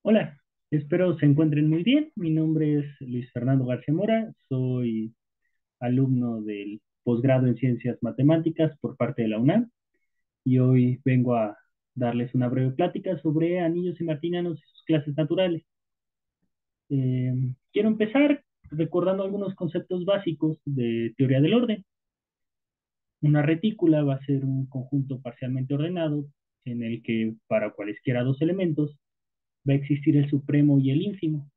Hola, espero se encuentren muy bien. Mi nombre es Luis Fernando García Mora, soy alumno del posgrado en Ciencias Matemáticas por parte de la UNAM y hoy vengo a darles una breve plática sobre anillos y martinianos y sus clases naturales. Quiero empezar recordando algunos conceptos básicos de teoría del orden. Una retícula va a ser un conjunto parcialmente ordenado en el que para cualesquiera dos elementos va a existir el supremo y el ínfimo.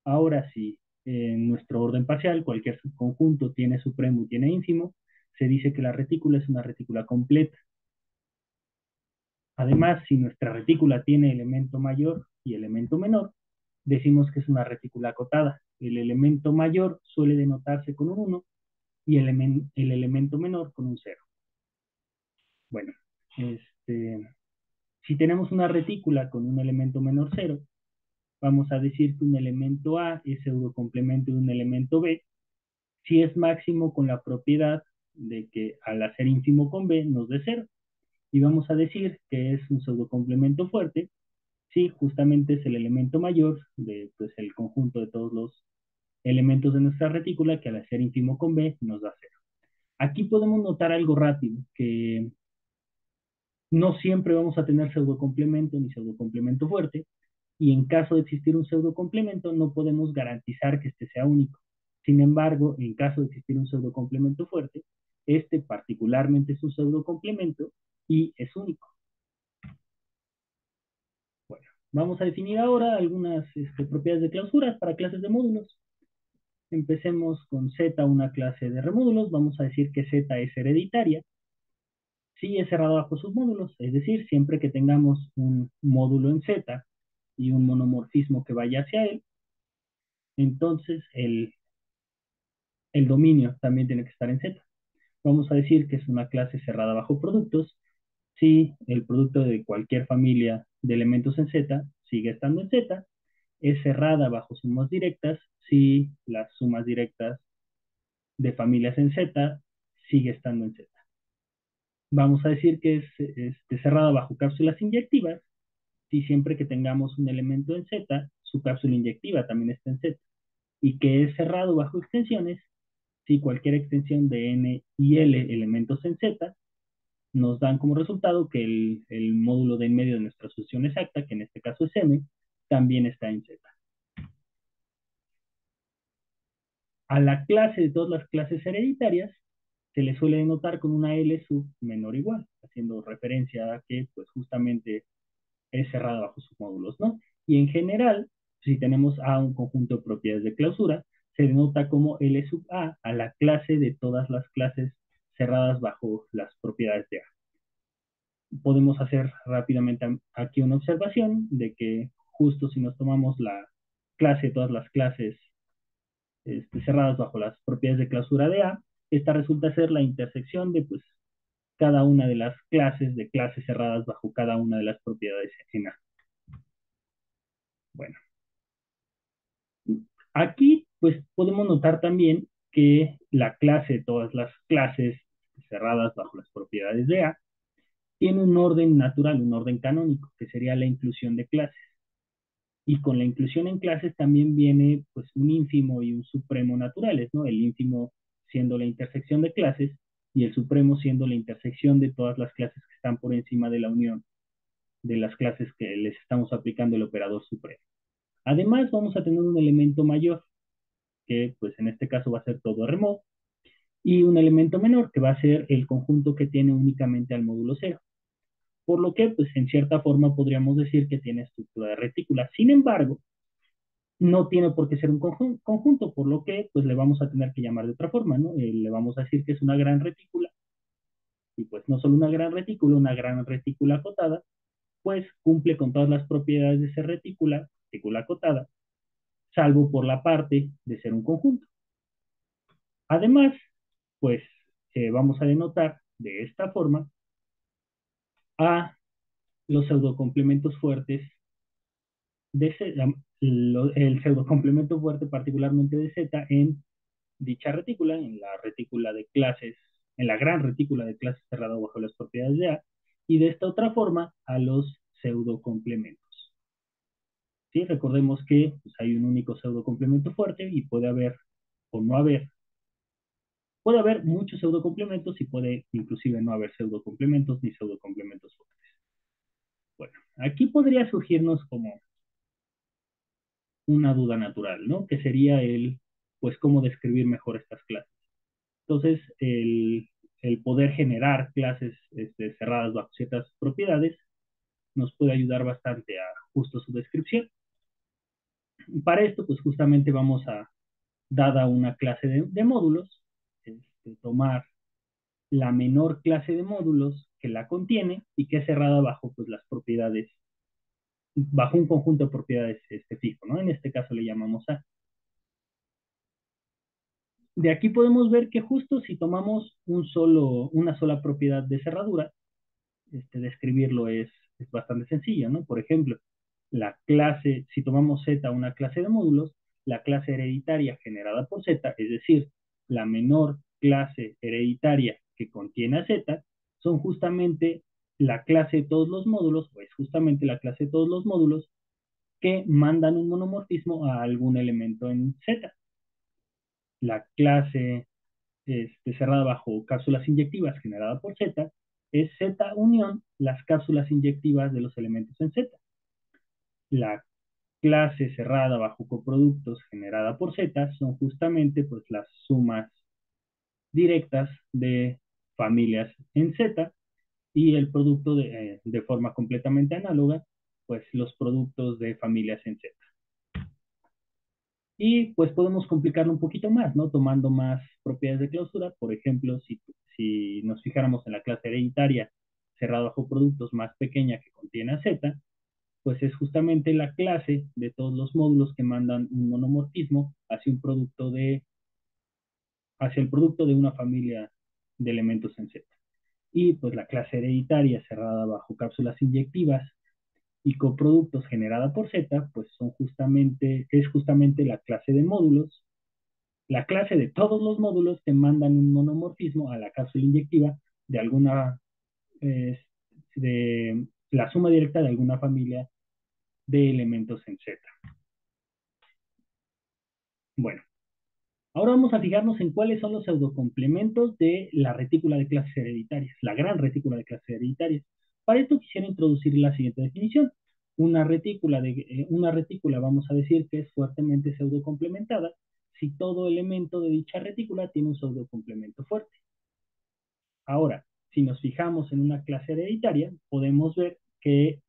Ahora, si en nuestro orden parcial cualquier subconjunto tiene supremo y tiene ínfimo, se dice que la retícula es una retícula completa. Además, si nuestra retícula tiene elemento mayor y elemento menor, decimos que es una retícula acotada. El elemento mayor suele denotarse con un 1 y el elemento menor con un 0. Bueno, este, si tenemos una retícula con un elemento menor 0, vamos a decir que un elemento A es pseudocomplemento de un elemento B si es máximo con la propiedad de que al hacer ínfimo con B nos dé cero. Y vamos a decir que es un pseudocomplemento fuerte si justamente es el elemento mayor de pues, el conjunto de todos los elementos de nuestra retícula que al hacer ínfimo con B nos da cero. Aquí podemos notar algo rápido, que no siempre vamos a tener pseudocomplemento ni pseudocomplemento fuerte, y en caso de existir un pseudocomplemento no podemos garantizar que este sea único. Sin embargo, en caso de existir un pseudocomplemento fuerte, este particularmente es un pseudocomplemento y es único. Bueno, vamos a definir ahora algunas propiedades de clausuras para clases de módulos. Empecemos con Z, una clase de remódulos. Vamos a decir que Z es hereditaria si es cerrada bajo sus módulos, es decir, siempre que tengamos un módulo en Z y un monomorfismo que vaya hacia él, entonces el dominio también tiene que estar en Z. Vamos a decir que es una clase cerrada bajo productos si el producto de cualquier familia de elementos en Z sigue estando en Z. Es cerrada bajo sumas directas si las sumas directas de familias en Z sigue estando en Z. Vamos a decir que es cerrada bajo cápsulas inyectivas si siempre que tengamos un elemento en Z, su cápsula inyectiva también está en Z. Y que es cerrado bajo extensiones si cualquier extensión de n y l elementos en Z nos dan como resultado que el módulo de en medio de nuestra solución exacta, que en este caso es m, también está en Z. A la clase de todas las clases hereditarias se le suele denotar con una L sub menor o igual, haciendo referencia a que pues justamente es cerrada bajo sus módulos, ¿no? Y en general, si tenemos a un conjunto de propiedades de clausura, se denota como L sub a la clase de todas las clases cerradas bajo las propiedades de A. Podemos hacer rápidamente aquí una observación de que justo si nos tomamos la clase de todas las clases cerradas bajo las propiedades de clausura de A, esta resulta ser la intersección de pues cada una de las clases de clases cerradas bajo cada una de las propiedades en A. Bueno, aquí pues podemos notar también que la clase de todas las clases cerradas bajo las propiedades de A tiene un orden natural, un orden canónico, que sería la inclusión de clases. Y con la inclusión en clases también viene pues un ínfimo y un supremo naturales, ¿no? El ínfimo siendo la intersección de clases y el supremo siendo la intersección de todas las clases que están por encima de la unión de las clases que les estamos aplicando el operador supremo. Además vamos a tener un elemento mayor, que pues en este caso va a ser todo remoto, y un elemento menor, que va a ser el conjunto que tiene únicamente al módulo cero. Por lo que, pues en cierta forma podríamos decir que tiene estructura de retícula. Sin embargo, no tiene por qué ser un conjunto, por lo que pues le vamos a tener que llamar de otra forma, ¿no? Le vamos a decir que es una gran retícula, y pues no solo una gran retícula acotada, pues cumple con todas las propiedades de ser retícula acotada, salvo por la parte de ser un conjunto. Además, pues vamos a denotar de esta forma a los pseudocomplementos fuertes de Z, el pseudocomplemento fuerte particularmente de Z en dicha retícula, en la retícula de clases, en la gran retícula de clases cerrada bajo las propiedades de A, y de esta otra forma a los pseudocomplementos. ¿sí? Recordemos que pues, hay un único pseudocomplemento fuerte y puede haber o no haber. Puede haber muchos pseudocomplementos y puede inclusive no haber pseudocomplementos ni pseudocomplementos fuertes. Bueno, aquí podría surgirnos como una duda natural, ¿no? Que sería pues, cómo describir mejor estas clases. Entonces, el poder generar clases cerradas bajo ciertas propiedades nos puede ayudar bastante a justo su descripción. Para esto, pues justamente vamos a, dada una clase de módulos, tomar la menor clase de módulos que la contiene y que es cerrada bajo pues, las propiedades, bajo un conjunto de propiedades fijo, ¿no? En este caso le llamamos A. De aquí podemos ver que justo si tomamos una sola propiedad de cerradura, describirlo es bastante sencillo, ¿no? Por ejemplo, la clase, si tomamos Z una clase de módulos, la clase hereditaria generada por Z, es decir, la menor clase hereditaria que contiene a Z, son justamente la clase de todos los módulos, o es justamente la clase de todos los módulos que mandan un monomorfismo a algún elemento en Z. La clase cerrada bajo cápsulas inyectivas generada por Z es Z unión las cápsulas inyectivas de los elementos en Z. La clase cerrada bajo coproductos generada por Z son justamente pues, las sumas directas de familias en Z y el producto de forma completamente análoga, pues los productos de familias en Z. Y pues podemos complicarlo un poquito más, ¿no? Tomando más propiedades de clausura. Por ejemplo, si nos fijáramos en la clase hereditaria cerrada bajo productos más pequeña que contiene a Z, pues es justamente la clase de todos los módulos que mandan un monomorfismo hacia el producto de una familia de elementos en Z. Y pues la clase hereditaria cerrada bajo cápsulas inyectivas y coproductos generada por Z, pues es justamente la clase de módulos, la clase de todos los módulos que mandan un monomorfismo a la cápsula inyectiva de alguna, eh, de la suma directa de alguna familia de elementos en Z. Bueno, ahora vamos a fijarnos en cuáles son los pseudocomplementos de la retícula de clases hereditarias, la gran retícula de clases hereditarias. Para esto quisiera introducir la siguiente definición. Una retícula vamos a decir que es fuertemente pseudocomplementada si todo elemento de dicha retícula tiene un pseudocomplemento fuerte. Ahora, si nos fijamos en una clase hereditaria, podemos ver que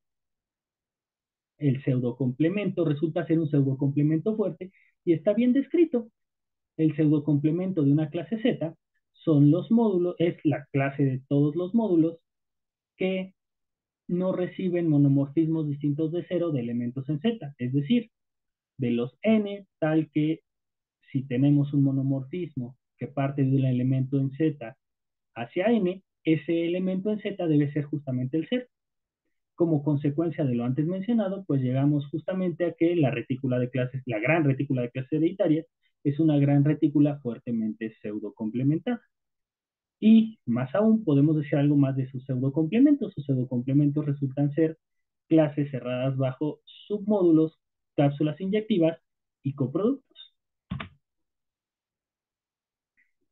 el pseudocomplemento resulta ser un pseudocomplemento fuerte y está bien descrito. El pseudocomplemento de una clase Z son los módulos, es la clase de todos los módulos que no reciben monomorfismos distintos de cero de elementos en Z, es decir, de los n, tal que si tenemos un monomorfismo que parte de un elemento en Z hacia n, ese elemento en Z debe ser justamente el cero. Como consecuencia de lo antes mencionado, pues llegamos justamente a que la retícula de clases, la gran retícula de clases hereditarias, es una gran retícula fuertemente pseudocomplementada. Y más aún, podemos decir algo más de sus pseudocomplementos. Sus pseudocomplementos resultan ser clases cerradas bajo submódulos, cápsulas inyectivas y coproductos.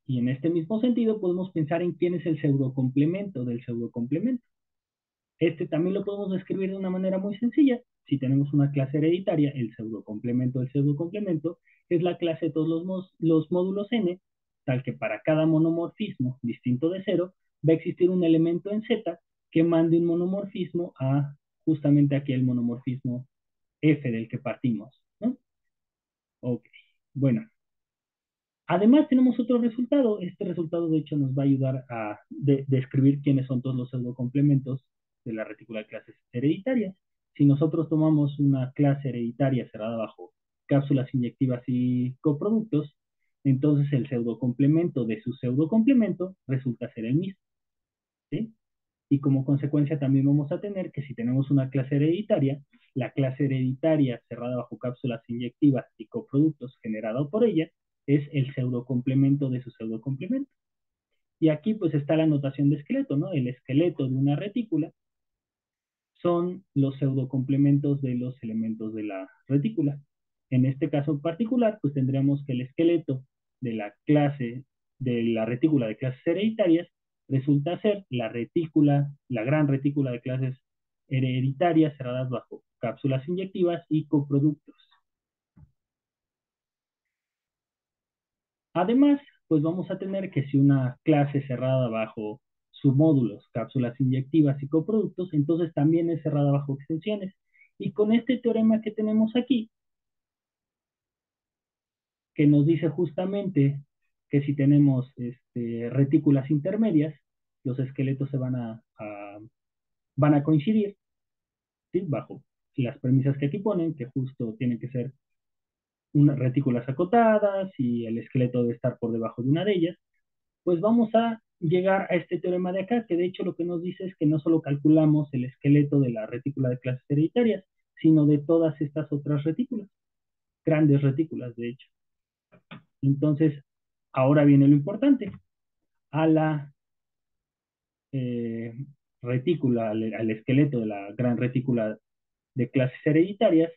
Y en este mismo sentido, podemos pensar en quién es el pseudocomplemento del pseudocomplemento. También lo podemos describir de una manera muy sencilla. Si tenemos una clase hereditaria, el pseudocomplemento del pseudocomplemento es la clase de todos los módulos n, tal que para cada monomorfismo distinto de cero, va a existir un elemento en Z que mande un monomorfismo a justamente aquí el monomorfismo F del que partimos, ¿no? Ok, bueno. Además tenemos otro resultado. Este resultado de hecho nos va a ayudar a describir quiénes son todos los pseudocomplementos de la retícula de clases hereditarias. Si nosotros tomamos una clase hereditaria cerrada bajo cápsulas inyectivas y coproductos, entonces el pseudocomplemento de su pseudocomplemento resulta ser el mismo, ¿sí? Y como consecuencia también vamos a tener que si tenemos una clase hereditaria, la clase hereditaria cerrada bajo cápsulas inyectivas y coproductos generado por ella es el pseudocomplemento de su pseudocomplemento. Y aquí pues está la notación de esqueleto, ¿no? El esqueleto de una retícula son los pseudocomplementos de los elementos de la retícula. En este caso en particular, pues tendríamos que el esqueleto de la clase, de la retícula de clases hereditarias, resulta ser la retícula, la gran retícula de clases hereditarias cerradas bajo cápsulas inyectivas y coproductos. Además, pues vamos a tener que si una clase cerrada bajo submódulos, cápsulas inyectivas y coproductos, entonces también es cerrada bajo extensiones. Y con este teorema que tenemos aquí, que nos dice justamente que si tenemos retículas intermedias, los esqueletos van a coincidir, ¿sí? Bajo las premisas que aquí ponen, que justo tienen que ser unas retículas acotadas y el esqueleto debe estar por debajo de una de ellas, pues vamos a llegar a este teorema de acá, que de hecho lo que nos dice es que no solo calculamos el esqueleto de la retícula de clases hereditarias, sino de todas estas otras retículas, grandes retículas de hecho. Entonces, ahora viene lo importante. A la eh, retícula, al esqueleto de la gran retícula de clases hereditarias,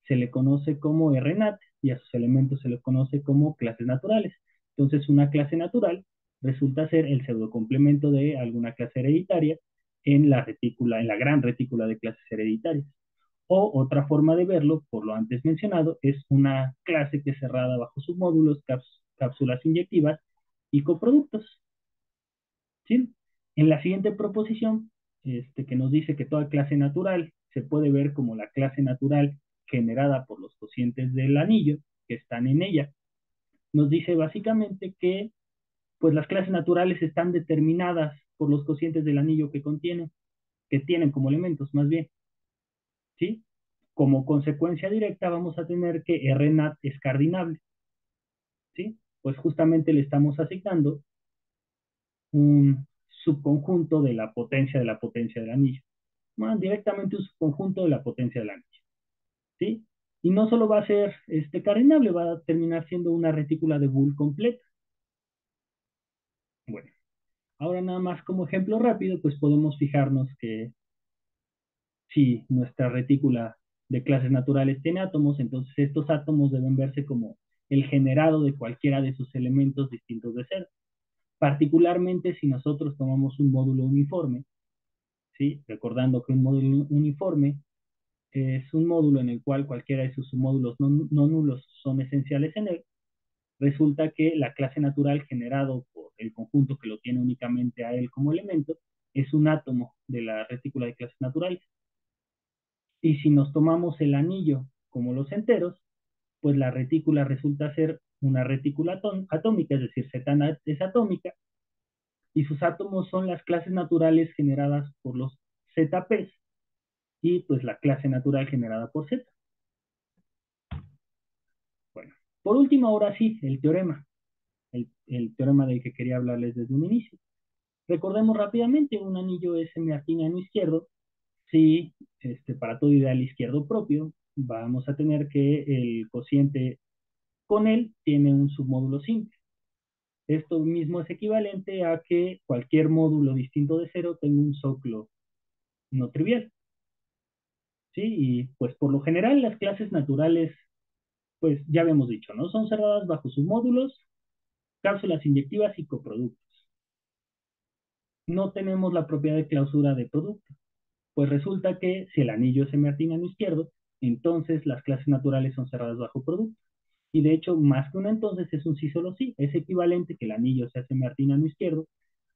se le conoce como RNAT y a sus elementos se les conoce como clases naturales. Entonces, una clase natural resulta ser el pseudocomplemento de alguna clase hereditaria en la retícula, en la gran retícula de clases hereditarias. O otra forma de verlo, por lo antes mencionado, es una clase que es cerrada bajo submódulos, cápsulas inyectivas y coproductos. ¿Sí? En la siguiente proposición, que nos dice que toda clase natural se puede ver como la clase natural generada por los cocientes del anillo que están en ella, nos dice básicamente que pues las clases naturales están determinadas por los cocientes del anillo que contienen, que tienen como elementos más bien, ¿sí? Como consecuencia directa vamos a tener que RNAT es cardinable, ¿sí? Pues justamente le estamos asignando un subconjunto de la potencia del anillo. Bueno, directamente un subconjunto de la potencia del anillo. ¿Sí? Y no solo va a ser carenable, va a terminar siendo una retícula de Boole completa. Bueno, ahora nada más como ejemplo rápido, pues podemos fijarnos que si nuestra retícula de clases naturales tiene átomos, entonces estos átomos deben verse como el generado de cualquiera de sus elementos distintos de cero. Particularmente si nosotros tomamos un módulo uniforme, ¿sí? Recordando que un módulo uniforme es un módulo en el cual cualquiera de sus submódulos no nulos son esenciales en él, resulta que la clase natural generado por el conjunto que lo tiene únicamente a él como elemento es un átomo de la retícula de clases naturales. Y si nos tomamos el anillo como los enteros, pues la retícula resulta ser una retícula atómica, es decir, Z es atómica, y sus átomos son las clases naturales generadas por los ZPs y pues la clase natural generada por Z. Bueno, por último, ahora sí, el teorema, el teorema del que quería hablarles desde un inicio. Recordemos rápidamente, un anillo es semiartiniano izquierdo, si para todo ideal izquierdo propio, vamos a tener que el cociente con él tiene un submódulo simple. Esto mismo es equivalente a que cualquier módulo distinto de cero tenga un soclo no trivial. ¿Sí? Y pues por lo general las clases naturales, pues ya habíamos dicho, ¿no? Son cerradas bajo submódulos, cápsulas inyectivas y coproductos. No tenemos la propiedad de clausura de producto. Pues resulta que si el anillo es semiartiniano izquierdo, entonces las clases naturales son cerradas bajo producto. Y de hecho, más que un entonces es un sí solo sí. Es equivalente que el anillo sea semiartiniano izquierdo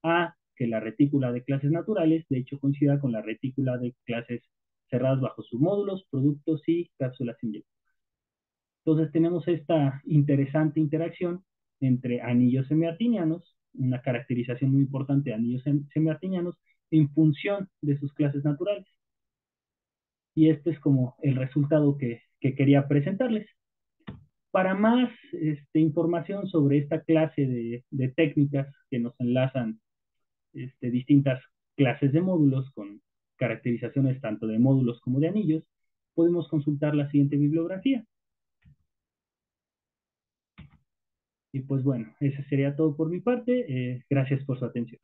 a que la retícula de clases naturales, de hecho, coincida con la retícula de clases cerradas bajo submódulos, productos y cápsulas inyectadas. Entonces tenemos esta interesante interacción entre anillos semiartinianos, una caracterización muy importante de anillos semiartinianos, en función de sus clases naturales. Y este es como el resultado que quería presentarles. Para más información sobre esta clase de técnicas que nos enlazan distintas clases de módulos con caracterizaciones tanto de módulos como de anillos, podemos consultar la siguiente bibliografía. Y pues bueno, eso sería todo por mi parte. Gracias por su atención.